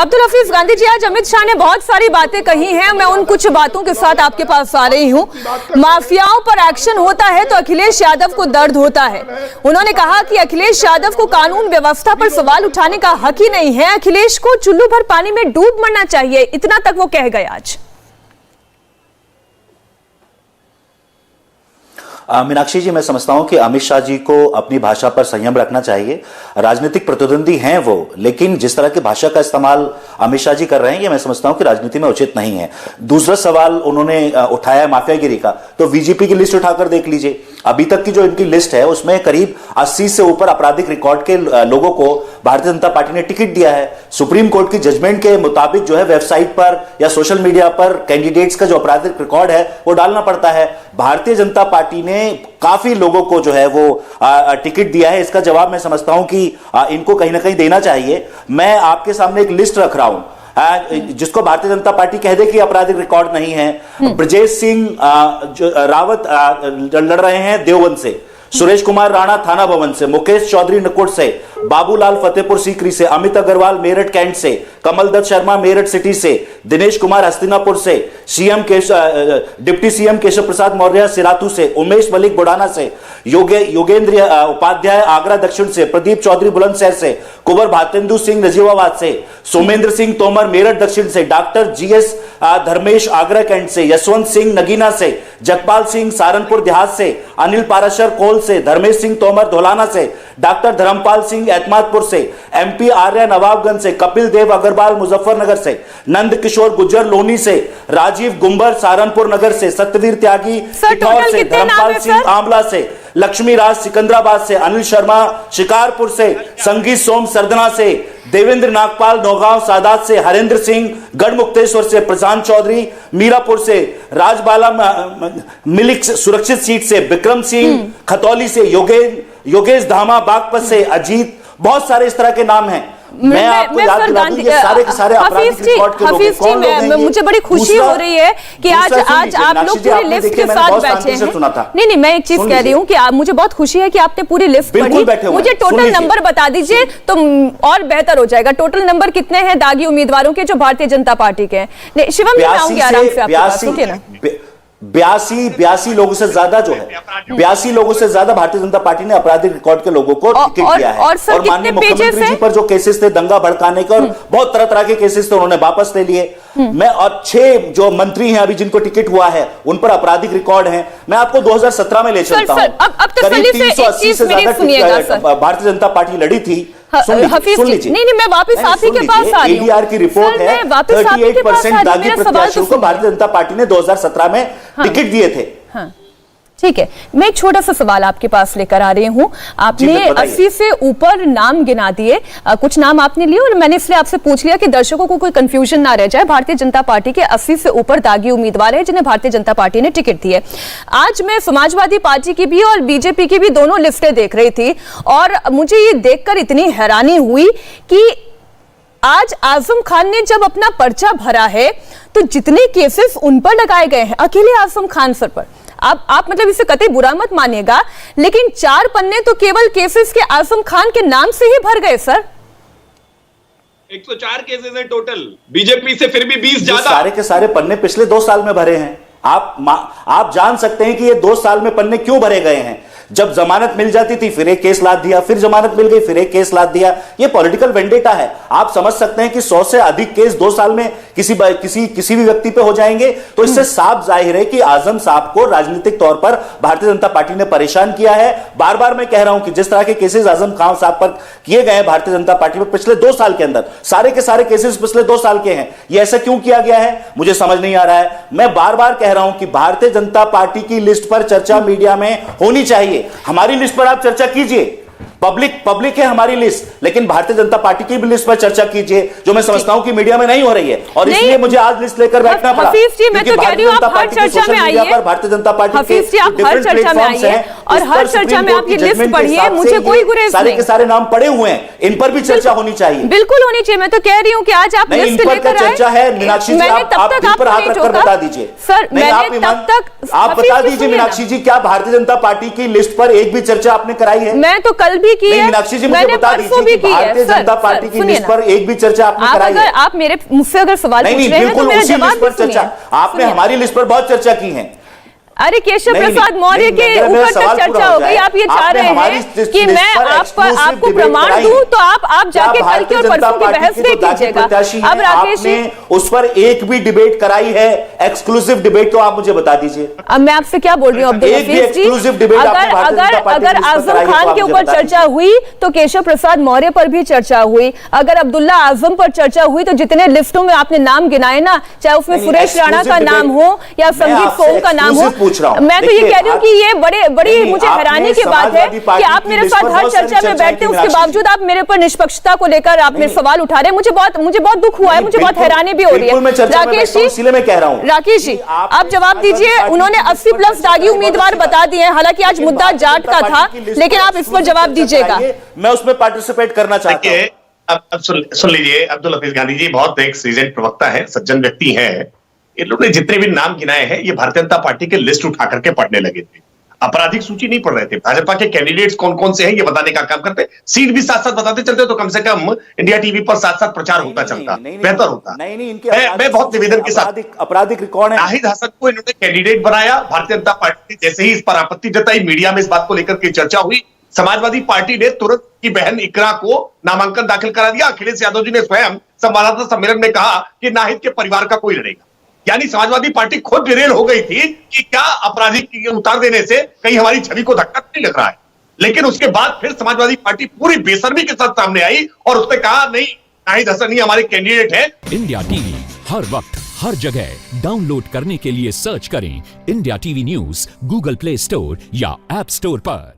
अब्दुल हफीज गांधी जी, आज अमित शाह ने बहुत सारी बातें कही हैं। मैं उन कुछ बातों के साथ आपके पास आ रही हूं। माफियाओं पर एक्शन होता है तो अखिलेश यादव को दर्द होता है। उन्होंने कहा कि अखिलेश यादव को कानून व्यवस्था पर सवाल उठाने का हक ही नहीं है, अखिलेश को चुल्लू भर पानी में डूब मरना चाहिए, इतना तक वो कह गए आज। मीनाक्षी जी, मैं समझता हूं कि अमित शाह जी को अपनी भाषा पर संयम रखना चाहिए। राजनीतिक प्रतिद्वंदी हैं वो, लेकिन जिस तरह की भाषा का इस्तेमाल अमित शाह जी कर रहे हैं, ये मैं समझता हूं कि राजनीति में उचित नहीं है। दूसरा सवाल उन्होंने उठाया माफियागिरी का, तो बीजेपी की लिस्ट उठाकर देख लीजिए। अभी तक की जो इनकी लिस्ट है उसमें करीब 80 से ऊपर आपराधिक रिकॉर्ड के लोगों को भारतीय जनता पार्टी ने टिकट दिया है। सुप्रीम कोर्ट की जजमेंट के मुताबिक जो है वेबसाइट पर या सोशल मीडिया पर कैंडिडेट्स का जो आपराधिक रिकॉर्ड है वो डालना पड़ता है। भारतीय जनता पार्टी ने काफी लोगों को जो है वो टिकट दिया है। इसका जवाब मैं समझता हूं कि इनको कहीं ना कहीं देना चाहिए। मैं आपके सामने एक लिस्ट रख रहा हूं जिसको भारतीय जनता पार्टी कह दे कि आपराधिक रिकॉर्ड नहीं है। ब्रजेश सिंह रावत लड़ रहे हैं देवबंद से, सुरेश कुमार राणा थाना भवन से, मुकेश चौधरी नकुट से, बाबूलाल फतेहपुर सीकरी से, अमित अग्रवाल मेरठ कैंट से, कमल दत्त शर्मा मेरठ सिटी से, दिनेश कुमार हस्तिनापुर से, डिप्टी सीएम केशव प्रसाद मौर्य सिराथू से, उमेश मलिक बुढ़ाना से, योगेंद्र उपाध्याय आगरा दक्षिण से, प्रदीप चौधरी बुलंदशहर से, कुंवर भातेंदु सिंह नजीबाबाद से, सोमेंद्र सिंह तोमर मेरठ दक्षिण से, doctor GS Dharmesh Agra cantt से, यशवंत सिंह नगीना से, जगपाल सिंह सहारनपुर देहात से, अनिल पाराशर कोल से, धर्मेश सिंह तोमर धौलाना से, डॉक्टर धर्मपाल सिंह एतमादपुर से, एमपी आर्या नवाबगंज से, कपिल देव अग्रवाल मुजफ्फरनगर से, नंद किशोर गुज्जर लोनी से, राजीव गुंबर सहारनपुर नगर से, सत्यवीर त्यागी किठौर से, धर्मपाल सिंह आंवला से, लक्ष्मी राज सिकंदराबाद से, अनिल शर्मा शिकारपुर से, संगीत सोम सरदना से, देवेंद्र नागपाल नौगांव सादात से, हरेंद्र सिंह गढ़मुक्तेश्वर से, प्रशांत चौधरी मीरापुर से, राजबाला मिलिक सुरक्षित सीट से, विक्रम सिंह खतौली से, योगेश धामा बागपत से, अजीत, बहुत सारे इस तरह के नाम हैं। मैं आपको याद दिला दूं, ये सारे के सारे आपराधिक रिकॉर्ड के लोग कौन लोग हैं। मुझे बड़ी खुशी हो रही है कि आज आप लोग पूरी लिस्ट के साथ बैठे हैं। नहीं, मैं एक चीज कह रही हूँ कि मुझे बहुत खुशी है कि आपने पूरी लिस्ट पढ़ी। मुझे टोटल नंबर बता दीजिए तो और बेहतर हो जाएगा। टोटल नंबर कितने हैं दागी उम्मीदवारों के जो भारतीय जनता पार्टी के हैं? शिवम जी, आऊंगी आराम से आपके पास, ठीक है ना? 82 लोगों से ज्यादा जो है 82 लोगों से ज्यादा भारतीय जनता पार्टी ने आपराधिक रिकॉर्ड के लोगों को टिकट दिया है। और माननीय मुख्यमंत्री जी पर जो केसेस थे दंगा भड़काने के और बहुत तरह तरह के केसेस थे, उन्होंने वापस ले लिए। मैं और 6 जो मंत्री हैं अभी जिनको टिकट हुआ है उन पर आपराधिक रिकॉर्ड है। मैं आपको 2017 में ले चलता हूं। करीब 380 से ज्यादा भारतीय जनता पार्टी लड़ी थी। नहीं, मैं वापस आप ही के पास आ रही हूं। एडीआर की रिपोर्ट है 38% दागी प्रत्याशियों को भारतीय जनता पार्टी ने 2017 में टिकट दिए थे। हाँ, ठीक है। मैं एक छोटा सा सवाल आपके पास लेकर आ रही हूं। आपने 80 से ऊपर नाम गिना दिए, कुछ नाम आपने लिए और मैंने इसलिए आपसे पूछ लिया कि दर्शकों को कोई कंफ्यूजन ना रह जाए। भारतीय जनता पार्टी के 80 से ऊपर दागी उम्मीदवार हैं जिन्हें भारतीय जनता पार्टी ने टिकट दी है। आज मैं समाजवादी पार्टी की भी और बीजेपी की भी दोनों लिस्टें देख रही थी और मुझे ये देखकर इतनी हैरानी हुई कि आज आजम खान ने जब अपना पर्चा भरा है तो जितने केसेस उन पर लगाए गए हैं, अकेले आजम खान सर पर, आप मतलब इसे कतई बुरा मत मानिएगा, लेकिन 4 पन्ने तो केवल केसेस के आजम खान के नाम से ही भर गए सर। 104 केसेस है टोटल, बीजेपी से फिर भी 20 ज्यादा। सारे के सारे पन्ने पिछले 2 साल में भरे हैं। आप जान सकते हैं कि ये 2 साल में पन्ने क्यों भरे गए हैं। जब जमानत मिल जाती थी फिर एक केस लाद दिया, फिर जमानत मिल गई फिर एक केस लाद दिया। ये पॉलिटिकल वेंडेटा है। आप समझ सकते हैं कि 100 से अधिक केस 2 साल में किसी भी व्यक्ति पे हो जाएंगे। तो इससे साफ जाहिर है कि आजम साहब को राजनीतिक तौर पर भारतीय जनता पार्टी ने परेशान किया है। बार बार मैं कह रहा हूं कि जिस तरह के केसेस आजम खान साहब पर किए गए हैं भारतीय जनता पार्टी में पिछले 2 साल के अंदर, सारे के सारे केसेस पिछले 2 साल के हैं। ये ऐसा क्यों किया गया है मुझे समझ नहीं आ रहा है। मैं बार बार कह रहा हूं कि भारतीय जनता पार्टी की लिस्ट पर चर्चा मीडिया में होनी चाहिए। हमारी लिस्ट पर आप चर्चा कीजिए, पब्लिक है हमारी लिस्ट, लेकिन भारतीय जनता पार्टी की भी लिस्ट पर चर्चा कीजिए, जो मैं समझता हूं कि मीडिया में नहीं हो रही है और इसलिए मुझे आज लिस्ट लेकर बैठना पड़ा। मैं तो कह रही हूं आप हर चर्चा में आइए, भारतीय जनता पार्टी के आप हर चर्चा में आइए और हर चर्चा में आप ये लिस्ट पढ़िए, मुझे कोई गुरेज नहीं। सारे के सारे नाम पड़े हुए हैं, इन पर भी चर्चा होनी चाहिए। बिल्कुल होनी चाहिए। मैं तो कह रही हूँ कि आज आप लिस्ट लेकर आए। चर्चा है मीनाक्षी जी, आप दिल पर हाथ रखकर बता दीजिए सर। आप बता दीजिए मीनाक्षी जी, क्या भारतीय जनता पार्टी की लिस्ट पर एक भी चर्चा आपने कराई है? मैं तो कल कल भी की है, मीनाक्षी जी, मुझे मैंने बता परसों दीजिए भी कि की है। भारतीय जनता पार्टी की सुनिए लिस्ट ना। पर एक भी चर्चा आपने आप कराई अगर है? आप मेरे मुझसे अगर सवाल पूछ नहीं, रहे हैं तो बिल्कुल मेरा उसी जवाब लिस्ट पर भी सुनिए। चर्चा आपने सुनिए। हमारी लिस्ट पर बहुत चर्चा की है। अरे केशव नहीं, प्रसाद नहीं, मौर्य नहीं, के मेरा ऊपर सवाल तक पूरा चर्चा हो हो गई। जाए। आप ये चाह आपने रहे हमारी हैं लिस्ट कि मैं पर आपको exclusive प्रमाण debate दूं कराई। तो आप जाके क्या कल की और भारतीय परसों की जनता बहस पार्टी नहीं के जो कीजिएगा। प्रत्याशी अब हैं, राकेश जी, आपने उस पर एक भी डिबेट कराई है, एक्सक्लूसिव डिबेट, तो आप मुझे बता दीजिए। अब मैं आपसे क्या बोल रही हूँ अब्दुल एक भी हफीज जी, exclusive debate आपने अगर भारतीय अगर जनता पार्टी अगर की लिस्ट पर आजम कराई है तो खान आप के मुझे ऊपर बता चर्चा हुई तो केशव प्रसाद मौर्य पर भी चर्चा हुई। अगर अब्दुल्ला आजम पर चर्चा हुई तो जितने लिस्टों में आपने नाम गिनाए ना, चाहे उसमें नहीं, सुरेश राणा का exclusive नाम debate, हो या मैं संगीत आपसे सोम का नाम हो, exclusive पूछ रहा हूं। मैं तो ये देखिए, कह रही हूँ कि ये बड़ी नहीं, मुझे आपने हैरानी की बात है समाजवादी कि पार्टी आप की मेरे लिस्ट साथ पर हर बहुत सारी चर्चा में चर्चाएं बैठते हैं, की उसके मीनाक्षी बावजूद आप मेरे पर निष्पक्षता को लेकर आप मेरे सवाल उठा रहे हैं। मुझे बहुत दुख हुआ है, मुझे बहुत हैरानी भी हो रही बिल्कुल मैं है। चर्चा में राकेश बैठता हूं, जी, इसीलिए मैं कह रहा हूं राकेश जी, कि आप जवाब दीजिए। उन्होंने 80 प्लस दागी उम्मीदवार बता दिए हैं, हालांकि आज मुद्दा जाट का था, लेकिन आप इस पर जवाब दीजिएगा। मैं उसमें पार्टिसिपेट करना चाहता हूं। देखिए, अब सुन लीजिए, अब्दुल हफीज गांधी जी बहुत एक सीजन प्रवक्ता है, सज्जन व्यक्ति हैं। इन लोगों ने जितने भी नाम गिनाए हैं, ये भारतीय जनता पार्टी के लिस्ट उठा करके पढ़ने लगे थे, आपराधिक सूची नहीं पढ़ रहे थे। भाजपा के कैंडिडेट्स कौन कौन से हैं ये बताने का काम करते, सीट भी साथ साथ बताते चलते, तो कम से कम इंडिया टीवी पर साथ साथ प्रचार होता चलता, बेहतर होता। मैं बहुत निवेदन के साथ, आपराधिक रिकॉर्ड है। नाहिद हसन को इन्होंने कैंडिडेट बनाया, भारतीय जनता पार्टी ने जैसे ही इस पर आपत्ति जताई, मीडिया में इस बात को लेकर के चर्चा हुई, समाजवादी पार्टी ने तुरंत की बहन इकरा को नामांकन दाखिल करा दिया। अखिलेश यादव जी ने स्वयं संवाददाता सम्मेलन में कहा कि नाहिद के परिवार का कोई लड़ेगा। यानी समाजवादी पार्टी खुद डिरेल हो गई थी कि क्या अपराधी उतार देने से कहीं हमारी छवि को धक्का नहीं लग रहा है। लेकिन उसके बाद फिर समाजवादी पार्टी पूरी बेशर्मी के साथ सामने आई और उसने कहा नहीं, नाहिद हसन ही हमारे कैंडिडेट है। इंडिया टीवी हर वक्त हर जगह डाउनलोड करने के लिए सर्च करें India TV news Google play store या ऐप स्टोर पर।